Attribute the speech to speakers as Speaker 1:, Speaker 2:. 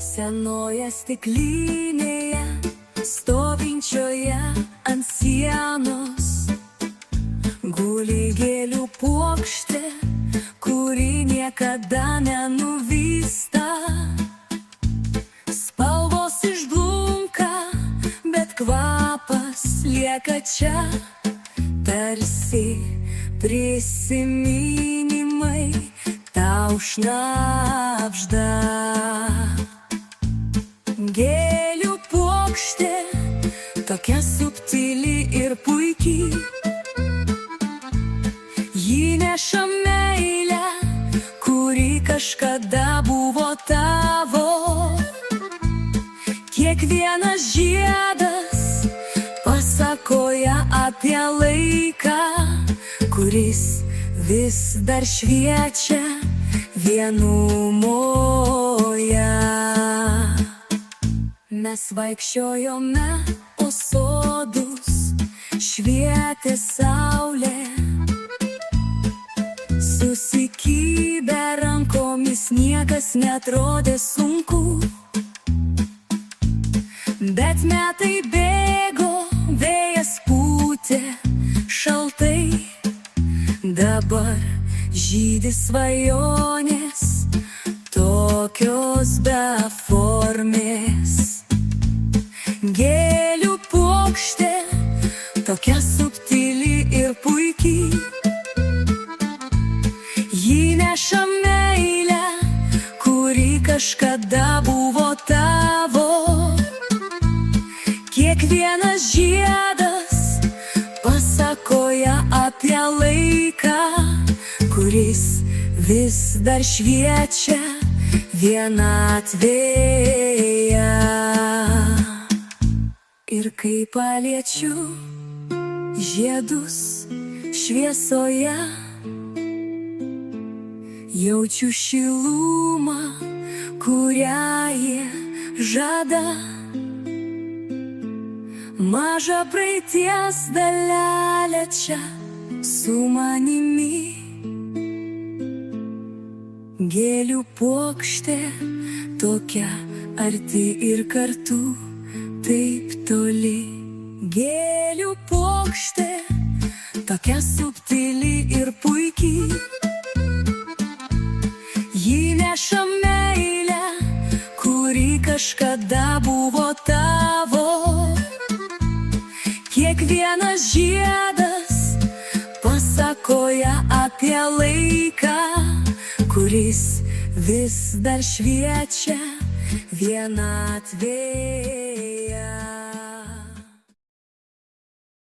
Speaker 1: Senoje stiklinėje, stovinčioje ant sienos, guli gėlių puokštė, kuri niekada nenuvysta. Spalvos išblunka, bet kvapas lieka čia, tarsi prisiminimai tau šnabžda. Gėlių puokštė, tokia subtili ir puiki, ji neša meilę, kuri kažkada buvo tavo. Kiekvienas žiedas pasakoja apie laiką, kuris vis dar šviečia vienumoje. Mes vaikščiojome, o sodus švietė saulė. Susikibę rankomis niekas neatrodė sunku, bet metai bėgo, vėjas pūtė šaltai. Dabar žydi svajonės, tokios beformės. Gėlių puokštė, tokia subtili ir puiki, ji neša meilę, kuri kažkada buvo tavo. Kiekvienas žiedas pasakoja apie laiką, kuris vis dar šviečia vienatvėje. Ir kai paliečiu žiedus šviesoje, jaučiu šilumą, kurią jie žada. Maža praeities dalelė čia su manimi. Gėlių puokštė, tokia arti ir kartu taip toli. Gėlių puokštė, tokia subtili ir puiki, ji neša meilę, kuri kažkada buvo tavo. Kiekvienas žiedas pasakoja apie laiką, kuris vis dar šviečia vienatvėje.